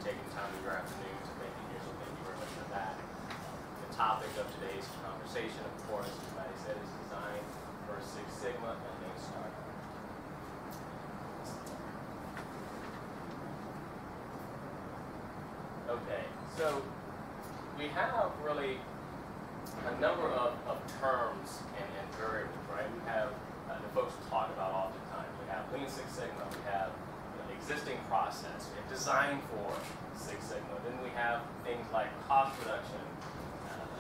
taking time of your afternoon to make it here, so thank you very much for that. The topic of today's conversation, of course, as I said, is design for Six Sigma and Lean Startup. Okay, so we have really a number of terms and variables, right? We have the folks talk about oftentimes. We have Lean Six Sigma, we have existing process, we have design for Six Sigma. Then we have things like cost reduction,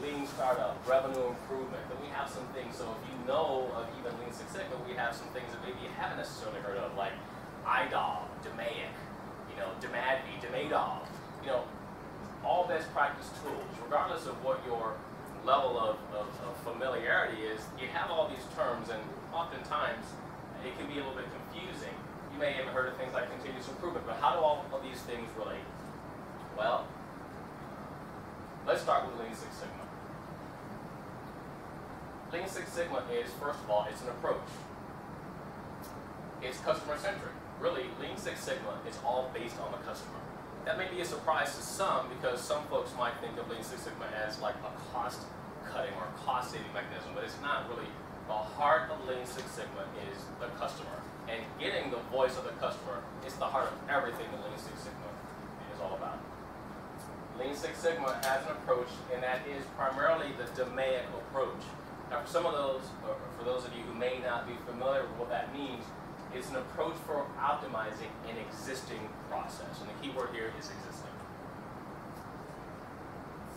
Lean Startup, revenue improvement. Then we have some things, so if you know of even Lean Six Sigma, we have some things that maybe you haven't necessarily heard of, like IDOL, DMAIC, DMADV, DMADOL, all best practice tools, regardless of what your level of familiarity is. You have all these terms, and oftentimes it can be a little bit confusing. You may have heard of things like continuous improvement, but how do all of these things relate? Well, let's start with Lean Six Sigma. Lean Six Sigma is, first of all, it's an approach. It's customer-centric. Really, Lean Six Sigma is all based on the customer. That may be a surprise to some, because some folks might think of Lean Six Sigma as like a cost-cutting or cost-saving mechanism, but it's not really. The heart of Lean Six Sigma is the customer, and getting the voice of the customer is the heart of everything that Lean Six Sigma is all about. Lean Six Sigma has an approach, and that is primarily the DMAIC approach. Now, for some of those, or for those of you who may not be familiar with what that means, it's an approach for optimizing an existing process, and the key word here is existing.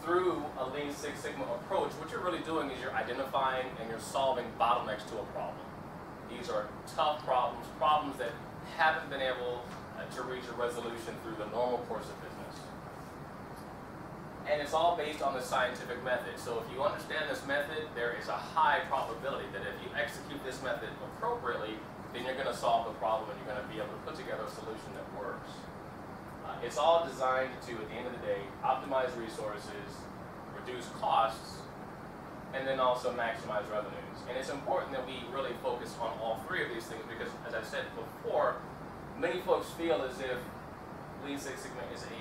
Through a Lean Six Sigma approach, what you're really doing is you're identifying and you're solving bottlenecks to a problem. These are tough problems, problems that haven't been able to reach a resolution through the normal course of business. And it's all based on the scientific method. So if you understand this method, there is a high probability that if you execute this method appropriately, then you're going to solve the problem and you're going to be able to put together a solution that works. It's all designed to, at the end of the day, optimize resources, reduce costs, and then also maximize revenues. And it's important that we really focus on all three of these things, because, as I said before, many folks feel as if Lean Six Sigma is a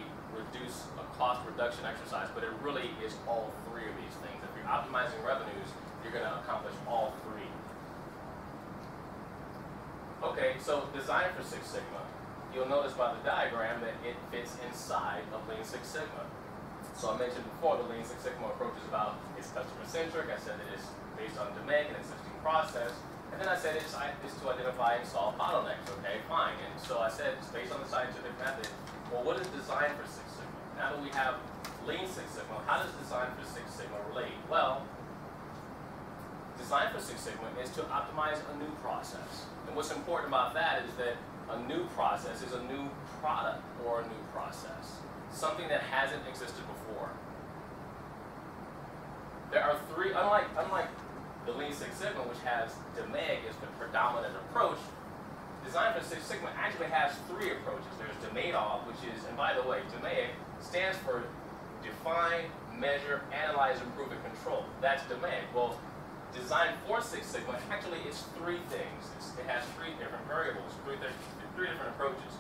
cost reduction exercise, but it really is all three of these things. If you're optimizing revenues, you're going to accomplish all three. Okay, so design for Six Sigma. You'll notice by the diagram that it fits inside of Lean Six Sigma. So I mentioned before, the Lean Six Sigma approach is about, it's customer-centric. I said that it's based on DMAIC and existing process. And then I said it's to identify and solve bottlenecks. Okay, fine. And so I said it's based on the scientific method. Well, what is design for Six Sigma? Now that we have Lean Six Sigma, how does design for Six Sigma relate? Well, design for Six Sigma is to optimize a new process. And what's important about that is that a new process is a new product or a new process, something that hasn't existed before. There are three, unlike the Lean Six Sigma, which has DMAIC as the predominant approach, design for Six Sigma actually has three approaches. There's DMADOL, which is, and by the way, DMAIC stands for Define, Measure, Analyze, Improve, and Control. That's DMAIC. Well, design for Six Sigma actually is three things. It has three different variables, three different approaches.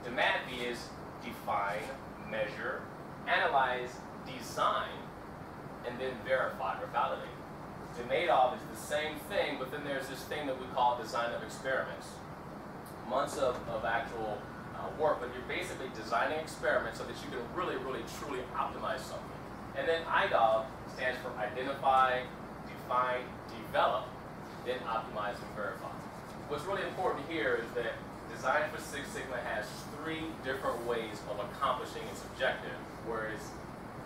DMADV is define, measure, analyze, design, and then verify or validate. DMADOL is the same thing, but then there's this thing that we call design of experiments. Months of actual work, but you're basically designing experiments so that you can really, really, truly optimize something. And then IDOL stands for identify, define, develop, then optimize and verify. What's really important here is that design for Six Sigma has three different ways of accomplishing its objective, whereas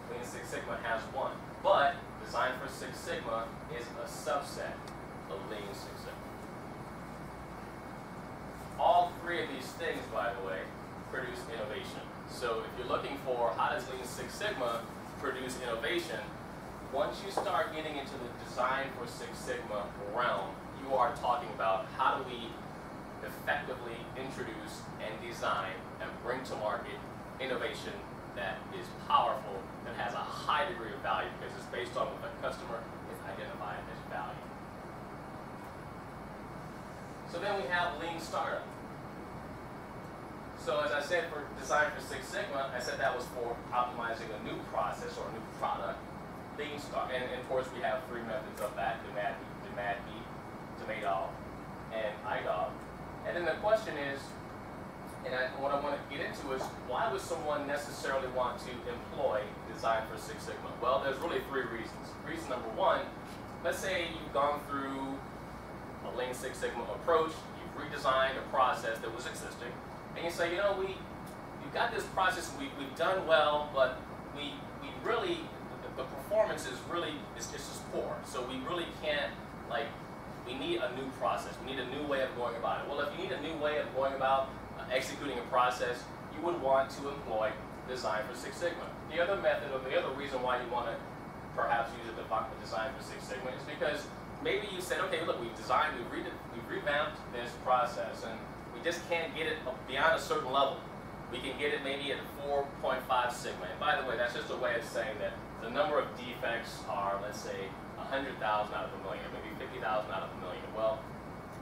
Lean Six Sigma has one. But design for Six Sigma is a subset of Lean Six Sigma. All three of these things, by the way, produce innovation. So if you're looking for how does Lean Six Sigma produce innovation, once you start getting into the design for Six Sigma realm, you are talking about how do we effectively introduce and design and bring to market innovation that is powerful, that has a high degree of value, because it's based on what the customer is identifying as value. So then we have Lean Startup. So as I said, for design for Six Sigma, I said that was for optimizing a new process or a new product. Lean start, and of course we have three methods of that: DMAD-B, DMAD-OFF, and IDOF. And then the question is, what I want to get into is, why would someone necessarily want to employ design for Six Sigma? Well, there's really three reasons. Reason number one, let's say you've gone through a Lean Six Sigma approach, you've redesigned a process that was existing, and you say, you know, we've got this process, we've done well, but we really, the performance is really, it's just poor. So we really can't, like, we need a new process. We need a new way of going about it. Well, if you need a new way of going about executing a process, you would want to employ design for Six Sigma. The other method, or the other reason why you want to perhaps use a design for Six Sigma is because maybe you said, okay, look, we've revamped this process, and we just can't get it beyond a certain level. We can get it maybe at 4.5 sigma. And by the way, that's just a way of saying that the number of defects are, let's say, 100,000 out of a million, maybe 50,000 out of a million. Well,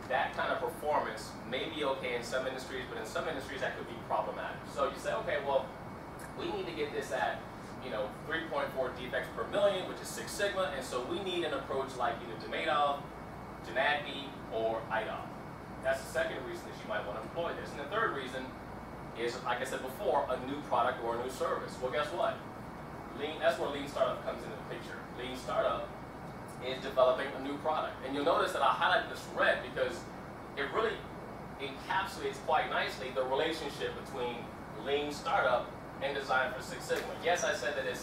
that kind of performance may be okay in some industries, but in some industries that could be problematic. So you say, okay, well, we need to get this at, 3.4 defects per million, which is Six Sigma, and so we need an approach like either DMAD-OFF, DMAD-B, or IDOF. That's the second reason that you might want to employ this. And the third reason is, like I said before, a new product or a new service. Well, guess what? That's where Lean Startup comes into the picture. Lean Startup is developing a new product. And you'll notice that I highlighted this red because it really encapsulates quite nicely the relationship between Lean Startup and design for Six Sigma. Yes, I said that it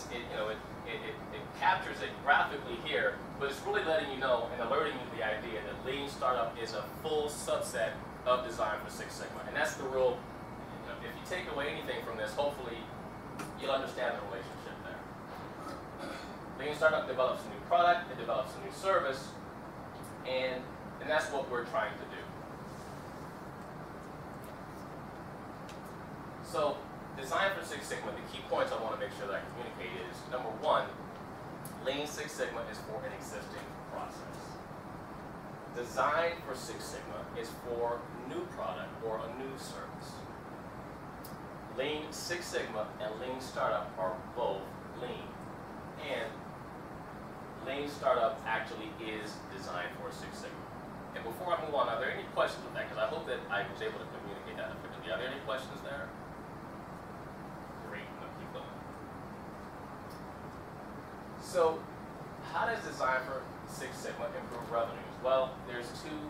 captures it graphically here, but it's really letting you know and alerting you to the idea that Lean Startup is a full subset of design for Six Sigma. And that's the real, if you take away anything from this, hopefully you'll understand the relationship there. Lean Startup develops a new product, it develops a new service, and that's what we're trying to do. So, design for Six Sigma, the key points I want to make sure that I communicate is, number one, Lean Six Sigma is for an existing process. Design for Six Sigma is for new product or a new service. Lean Six Sigma and Lean Startup are both lean. And Lean Startup actually is designed for Six Sigma. And before I move on, are there any questions with that? Because I hope that I was able to communicate that effectively. Are there any questions there? So, how does design for Six Sigma improve revenues? Well, there's two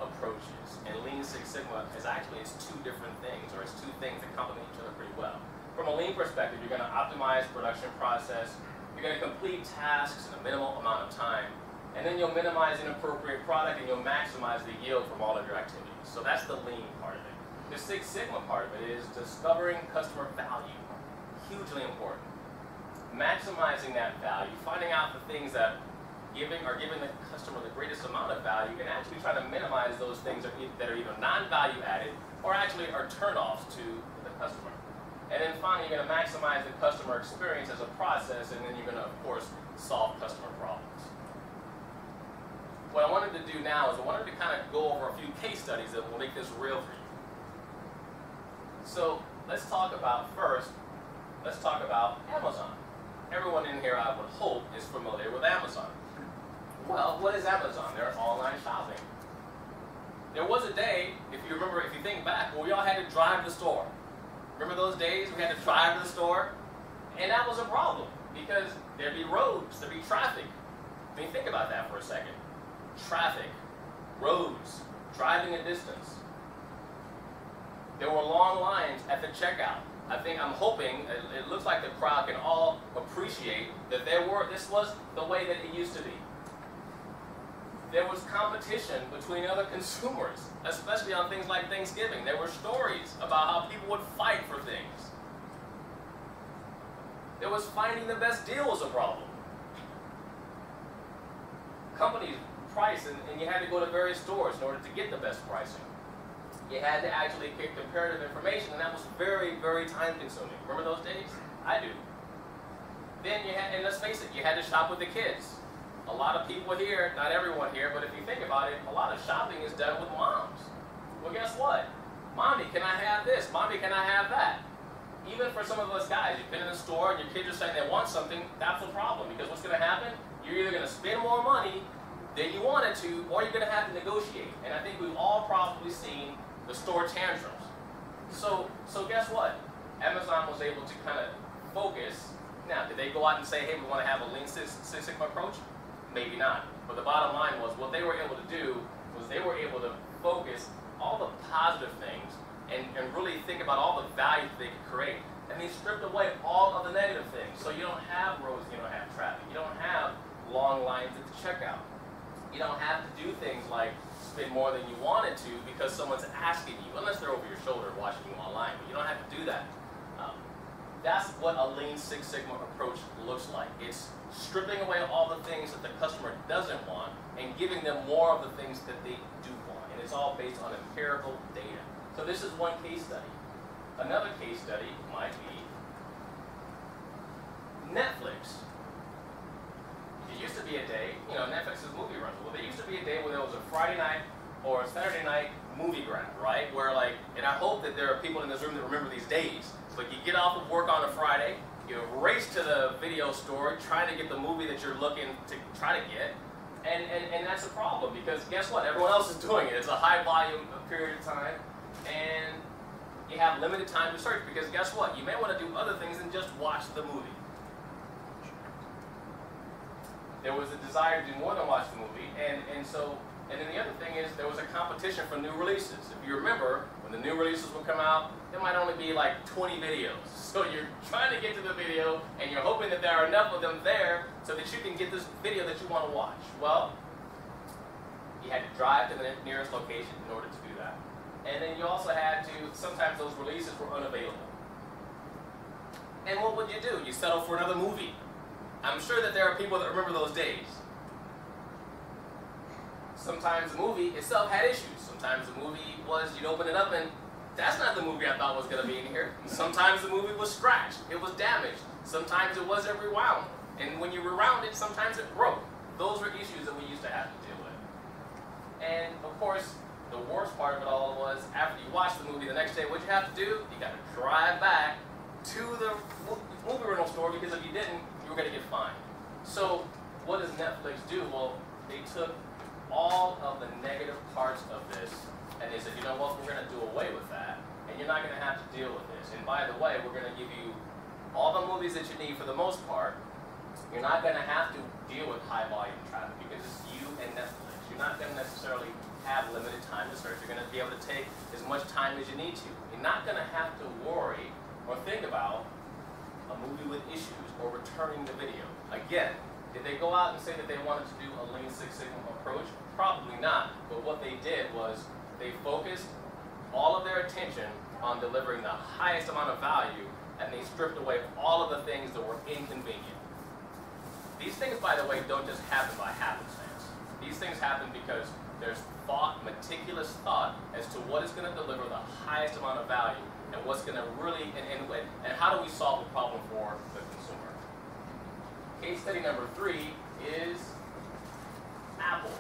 approaches, and Lean Six Sigma is actually, it's two different things, or it's two things that complement each other pretty well. From a lean perspective, you're going to optimize production process, you're going to complete tasks in a minimal amount of time, and then you'll minimize inappropriate product, and you'll maximize the yield from all of your activities. So that's the lean part of it. The Six Sigma part of it is discovering customer value, hugely important. Maximizing that value, finding out the things that are giving the customer the greatest amount of value, and actually trying to minimize those things that are either non-value added or actually are turn-offs to the customer. And then finally, you're going to maximize the customer experience as a process, and then you're going to, of course, solve customer problems. What I wanted to do now is I wanted to kind of go over a few case studies that will make this real for you. So let's talk about Amazon. Everyone in here, I would hope, is familiar with Amazon. Well, what is Amazon? They're online shopping. There was a day, if you think back, where we all had to drive to the store. Remember those days we had to drive to the store? And that was a problem, because there'd be roads, there'd be traffic. I mean, think about that for a second. Traffic, roads, driving a distance. There were long lines at the checkout. I'm hoping, it looks like the crowd can all appreciate that this was the way that it used to be. There was competition between other consumers, especially on things like Thanksgiving. There were stories about how people would fight for things. There was finding the best deal was a problem. Companies price, and you had to go to various stores in order to get the best pricing. You had to actually get comparative information, and that was very, very time-consuming. Remember those days? I do. Then and let's face it, you had to shop with the kids. A lot of people here, not everyone here, but if you think about it, a lot of shopping is done with moms. Well, guess what? Mommy, can I have this? Mommy, can I have that? Even for some of us guys, you've been in the store and your kids are saying they want something, that's a problem. Because what's going to happen? You're either going to spend more money than you wanted to, or you're going to have to negotiate. And I think we've all probably seen the store tantrums. So guess what? Amazon was able to kind of focus. Now, did they go out and say, hey, we want to have a Lean Six Sigma approach? Maybe not. But the bottom line was what they were able to do was they were able to focus all the positive things and really think about all the value that they could create. And they stripped away all of the negative things. So you don't have roads, you don't have traffic. You don't have long lines at the checkout. You don't have to do things like spend more than you wanted to because someone's asking you, unless they're over your shoulder watching you online. But you don't have to do that. That's what a Lean Six Sigma approach looks like. It's stripping away all the things that the customer doesn't want and giving them more of the things that they do want. And it's all based on empirical data. So this is one case study. Another case study might be Netflix. There used to be a day, you know, Netflix's movie runs. Well, there used to be a day where there was a Friday night or a Saturday night movie grab, right? Where like, and I hope that there are people in this room that remember these days. Like you get off of work on a Friday, you race to the video store trying to get the movie that you're looking to try to get, and that's a problem because guess what? Everyone else is doing it. It's a high volume period of time, and you have limited time to search because guess what? You may want to do other things than just watch the movie. There was a desire to do more than watch the movie, and then the other thing is there was a competition for new releases. If you remember, when the new releases would come out, there might only be like 20 videos. So you're trying to get to the video, and you're hoping that there are enough of them there so that you can get this video that you want to watch. Well, you had to drive to the nearest location in order to do that. And then you also had to, sometimes those releases were unavailable. And what would you do? You settle for another movie. I'm sure that there are people that remember those days. Sometimes the movie itself had issues. Sometimes the movie was, you'd open it up and that's not the movie I thought was going to be in here. Sometimes the movie was scratched. It was damaged. Sometimes it wasn't rewound. And when you rewound it, sometimes it broke. Those were issues that we used to have to deal with. And of course, the worst part of it all was after you watched the movie the next day, what you have to do? You got to drive back to the movie rental store because if you didn't, you were going to get fined. So what does Netflix do? Well, they took all of the negative parts of this, and they said, you know what, we're going to do away with that, and you're not going to have to deal with this. And by the way, we're going to give you all the movies that you need for the most part. You're not going to have to deal with high volume traffic because it's you and Netflix. You're not going to necessarily have limited time to search. You're going to be able to take as much time as you need to. You're not going to have to worry or think about a movie with issues or returning the video. Again, did they go out and say that they wanted to do a Lean Six Sigma approach? Probably not, but what they did was they focused all of their attention on delivering the highest amount of value, and they stripped away all of the things that were inconvenient. These things, by the way, don't just happen by happenstance. These things happen because there's thought, meticulous thought, as to what is going to deliver the highest amount of value, and what's going to really, and how do we solve the problem for the consumer. Case study number 3 is Apple.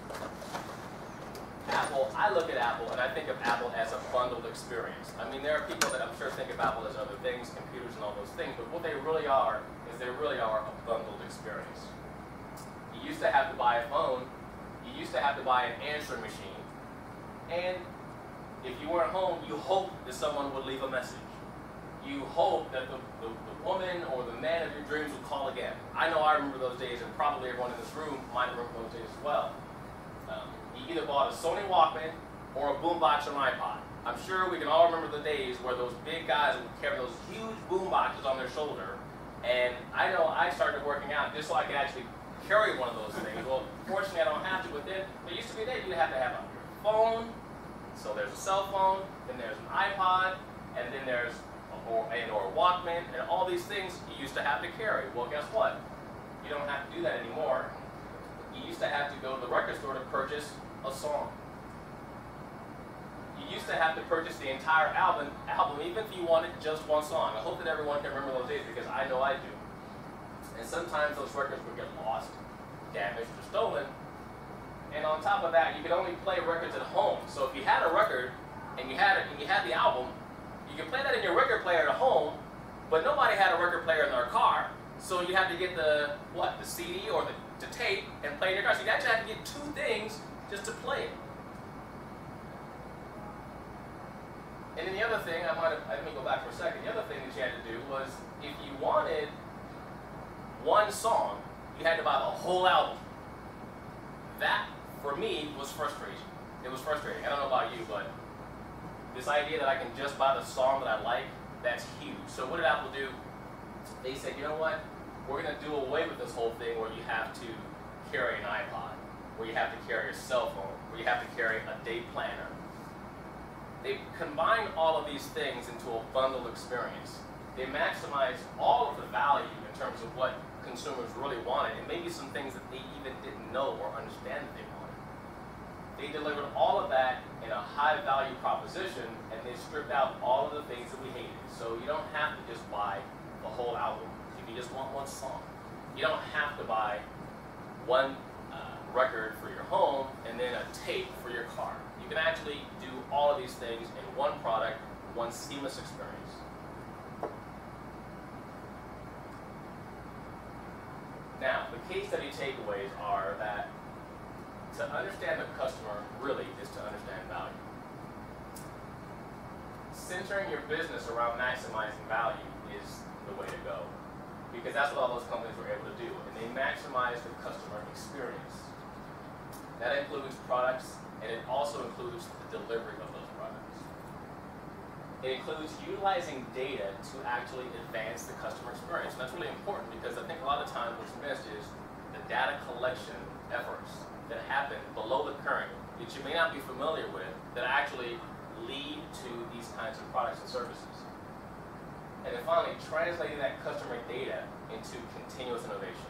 Apple, I look at Apple and I think of Apple as a bundled experience. I mean, there are people that I'm sure think of Apple as other things, computers and all those things, but what they really are is they really are a bundled experience. You used to have to buy a phone, you used to have to buy an answering machine, and if you weren't home, you hoped that someone would leave a message. You hope that the woman or the man of your dreams would call again. I know I remember those days, and probably everyone in this room might remember those days as well. You either bought a Sony Walkman or a boombox or an iPod. I'm sure we can all remember the days where those big guys would carry those huge boomboxes on their shoulder. And I know I started working out just so I could actually carry one of those things. Well, fortunately I don't have to, but then there used to be a day you'd have to have a phone. So there's a cell phone, then there's an iPod, and then there's or a Walkman, and all these things you used to have to carry. Well, guess what? You don't have to do that anymore. You used to have to go to the record store to purchase a song. You used to have to purchase the entire album, even if you wanted just one song. I hope that everyone can remember those days because I know I do. And sometimes those records would get lost, damaged, or stolen. And on top of that, you could only play records at home. So if you had a record, and you had the album, you can play that in your record player at home, but nobody had a record player in their car, so you have to get the CD or the tape and play it in your car. So you actually have to get two things just to play it. And then the other thing, let me go back for a second. The other thing that you had to do was, if you wanted one song, you had to buy the whole album. That, for me, was frustrating. It was frustrating. I don't know about you, but this idea that I can just buy the song that I like, that's huge. So what did Apple do? They said, you know what? We're going to do away with this whole thing where you have to carry an iPod, where you have to carry a cell phone, where you have to carry a day planner. They combined all of these things into a bundled experience. They maximized all of the value in terms of what consumers really wanted, and maybe some things that they even didn't know or understand that they wanted. They delivered all of that in a high-value proposition, and they stripped out all of the things that we hated. So you don't have to just buy the whole album if you just want one song. You don't have to buy one record for your home and then a tape for your car. You can actually do all of these things in one product, one seamless experience. Now, the case study takeaways are that to understand the customer really is to understand value. Centering your business around maximizing value is the way to go, because that's what all those companies were able to do, and they maximize the customer experience. That includes products, and it also includes the delivery of those products. It includes utilizing data to actually advance the customer experience. And that's really important, because I think a lot of times what's missed is the data collection efforts that happen below the current that you may not be familiar with that actually lead to these kinds of products and services. And then finally, translating that customer data into continuous innovation.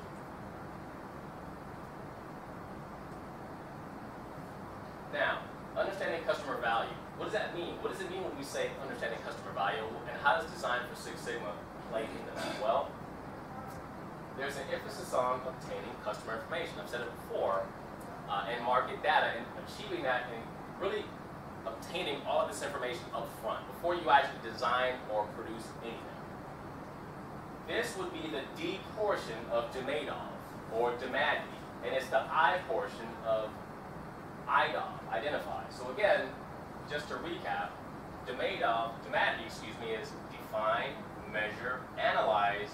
Now, understanding customer value. What does that mean? What does it mean when we say understanding customer value? And how does design for Six Sigma play into that? Well, there's an emphasis on obtaining customer information. I've said it before, and market data, and achieving that and really obtaining all of this information up front before you actually design or produce anything. This would be the D portion of demand of, or demand, and it's the I portion of IDOM, identify. So again, just to recap, demand, is define, measure, analyze,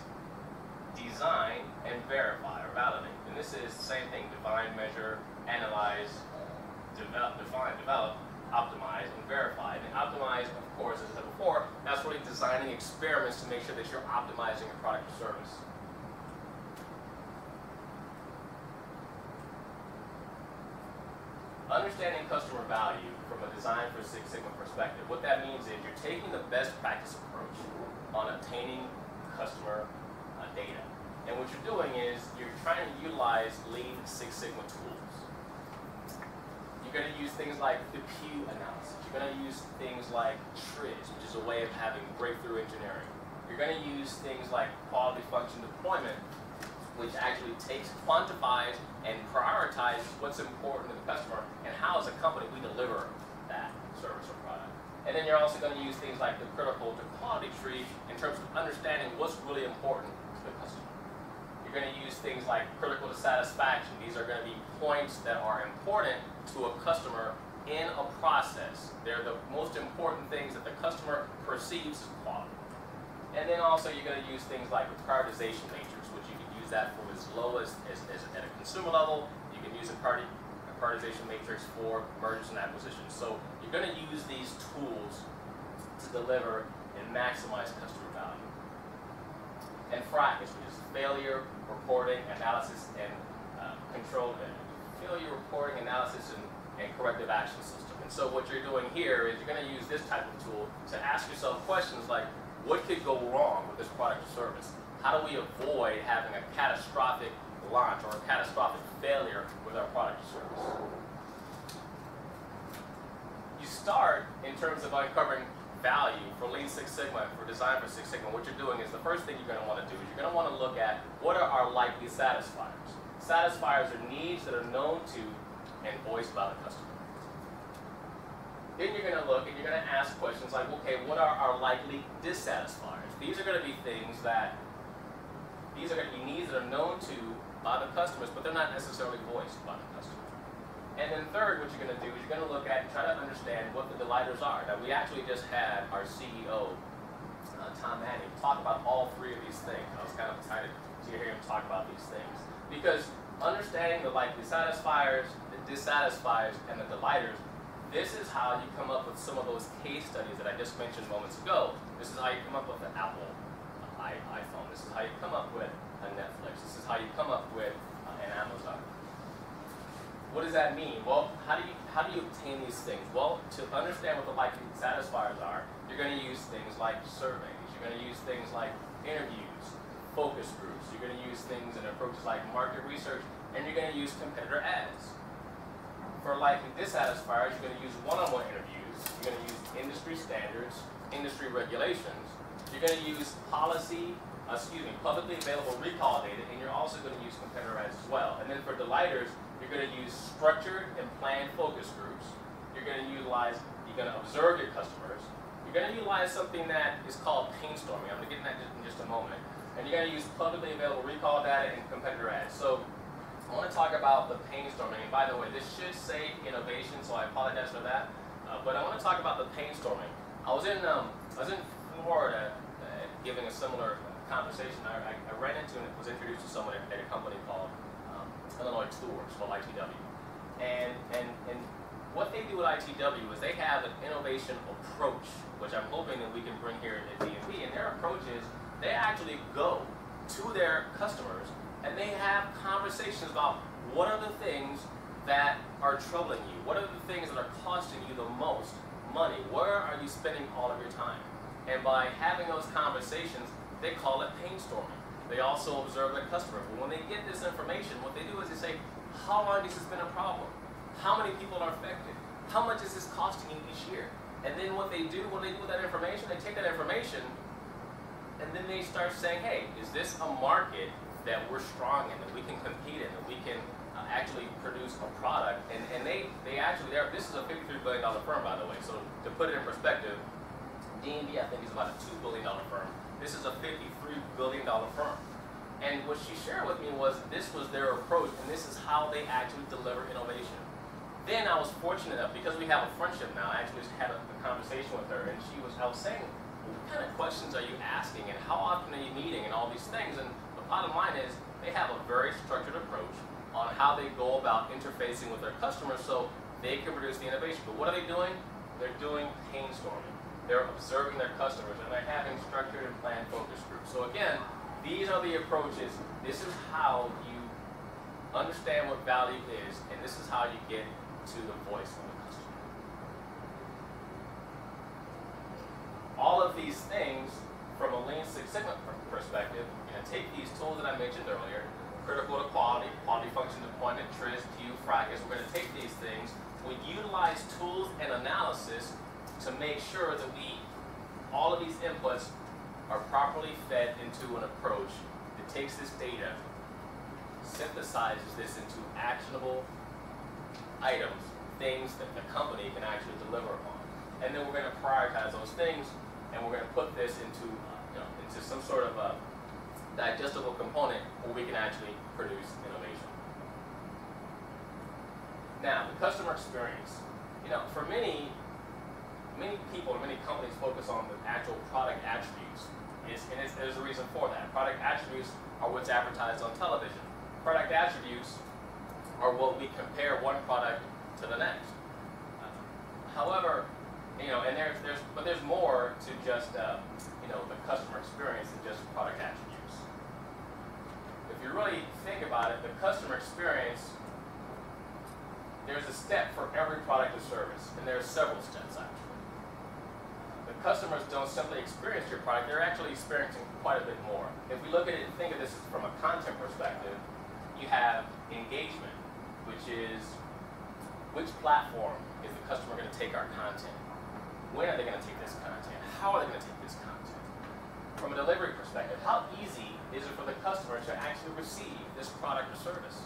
design, and verify or validate. And this is the same thing: define, measure, analyze, define, develop, optimize, and verify. And optimize, of course, as I said before, that's really designing experiments to make sure that you're optimizing your product or service. Understanding customer value from a design for Six Sigma perspective, what that means is you're taking the best practice approach on obtaining customer data. And what you're doing is you're trying to utilize Lean Six Sigma tools. You're going to use things like the Q analysis. You're going to use things like TRIZ, which is a way of having breakthrough engineering. You're going to use things like quality function deployment, which actually takes, quantifies, and prioritizes what's important to the customer, and how as a company we deliver that service or product. And then you're also going to use things like the critical to quality tree in terms of understanding what's really important to the customer. You're going to use things like critical to satisfaction. These are going to be points that are important to a customer in a process. They're the most important things that the customer perceives as quality. And then also you're going to use things like the prioritization matrix, which you can use that from as low as at a consumer level. You can use a prioritization matrix for mergers and acquisitions. So you're going to use these tools to deliver and maximize customer value. And FRACS, which is failure reporting, analysis, and failure reporting, analysis, and corrective action system. And so what you're doing here is you're going to use this type of tool to ask yourself questions like, what could go wrong with this product or service? How do we avoid having a catastrophic launch or a catastrophic failure with our product or service? You start in terms of uncovering value for Lean Six Sigma, for design for Six Sigma. What you're doing is the first thing you're going to want to do is you're going to want to look at what are our likely satisfiers. Satisfiers are needs that are known to and voiced by the customer. Then you're going to look and you're going to ask questions like, okay, what are our likely dissatisfiers? These are going to be things that, these are going to be needs that are known to by the customers, but they're not necessarily voiced by the customer. And then third, what you're going to do is you're going to look at and try to understand what the delighters are. Now, we actually just had our CEO, Tom Manning, talk about all three of these things. I was kind of excited to hear him talk about these things. Because understanding the likely satisfiers, the dissatisfiers, and the delighters, this is how you come up with some of those case studies that I just mentioned moments ago. This is how you come up with an Apple iPhone. This is how you come up with a Netflix. This is how you come up with an Amazon. What does that mean? Well, how do you obtain these things? Well, to understand what the likely satisfiers are, you're going to use things like surveys. You're going to use things like interviews, focus groups. You're going to use things and approaches like market research, and you're going to use competitor ads. For likely dissatisfiers, you're going to use one-on-one interviews. You're going to use industry standards, industry regulations. You're going to use publicly available recall data, and you're also going to use competitor ads as well. And then for delighters, you're going to use structured and planned focus groups. You're going to observe your customers. You're going to utilize something that is called painstorming. I'm going to get into that in just a moment. And you're going to use publicly available recall data and competitor ads. So I want to talk about the painstorming. And by the way, this should say innovation, so I apologize for that. But I want to talk about the painstorming. I was in Florida giving a similar conversation. I ran into and was introduced to someone at a company called Illinois Tours, called ITW. And what they do at ITW is they have an innovation approach, which I'm hoping that we can bring here at D&B. And their approach is they actually go to their customers and they have conversations about what are the things that are troubling you? What are the things that are costing you the most money? Where are you spending all of your time? And by having those conversations, they call it painstorming. They also observe their customer. But when they get this information, what they do is they say, how long has this been a problem? How many people are affected? How much is this costing you each year? And then what they do when they do with that information, they take that information and then they start saying, hey, is this a market that we're strong in, that we can compete in, that we can actually produce a product? And this is a $53 billion firm, by the way. So to put it in perspective, D&B, I think, is about a $2 billion firm. This is a $53 billion firm. And what she shared with me was this was their approach, and this is how they actually deliver innovation. Then I was fortunate enough, because we have a friendship now, I actually just had a conversation with her, and I was saying, what kind of questions are you asking, and how often are you meeting, and all these things? And the bottom line is, they have a very structured approach on how they go about interfacing with their customers so they can produce the innovation. But what are they doing? They're doing painstorming. They're observing their customers, and they're having structured and planned focus groups. So again, these are the approaches. This is how you understand what value is, and this is how you get to the voice of the customer. All of these things, from a Lean Six Sigma perspective, you're going to take these tools that I mentioned earlier, critical to quality, quality function deployment, TRIZ, Q, fracas. We're going to take these things, we utilize tools and analysis to make sure that all of these inputs are properly fed into an approach that takes this data, synthesizes this into actionable items, things that the company can actually deliver upon. And then we're going to prioritize those things, and we're going to put this into some sort of a digestible component where we can actually produce innovation. Now, the customer experience. For many people and many companies focus on the actual product attributes. There's a reason for that. Product attributes are what's advertised on television. Product attributes are what we compare one product to the next. However, but there's more to just the customer experience than just product attributes. If you really think about it, the customer experience, there's a step for every product or service, and there's several steps actually. The customers don't simply experience your product, they're actually experiencing quite a bit more. If we look at it and think of this from a content perspective, you have engagement, which is which platform is the customer going to take our content? When are they going to take this content? How are they going to take this content? From a delivery perspective, how easy is it for the customer to actually receive this product or service?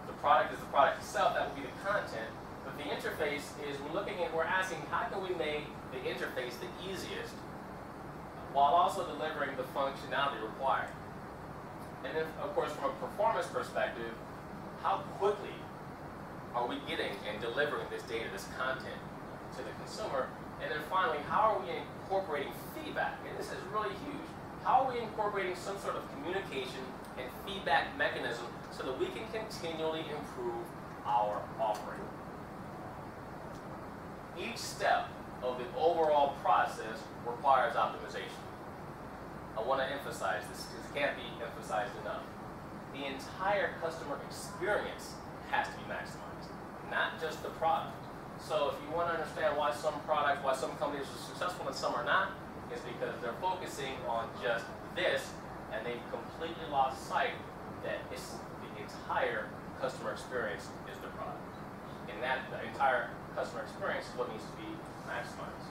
The product is the product itself, that will be the content. But the interface is we're asking how can we make the interface the easiest while also delivering the functionality required. And then, of course, from a performance perspective, how quickly are we getting and delivering this data, this content to the consumer? And then finally, how are we incorporating feedback? And this is really huge. How are we incorporating some sort of communication and feedback mechanism so that we can continually improve our offering? Each step of the overall process requires optimization. I want to emphasize this. This can't be emphasized enough. The entire customer experience has to be maximized, not just the product. So if you want to understand why some products, why some companies are successful and some are not, it's because they're focusing on just this and they've completely lost sight that it's the entire customer experience is the product. And that the entire customer experience is what needs to be maximized.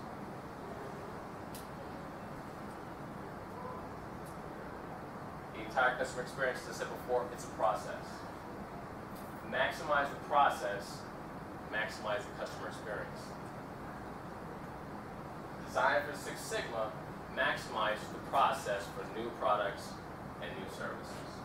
The entire customer experience, as I said before, it's a process. Maximize the process, maximize the customer experience. Design for Six Sigma maximizes the process for new products and new services.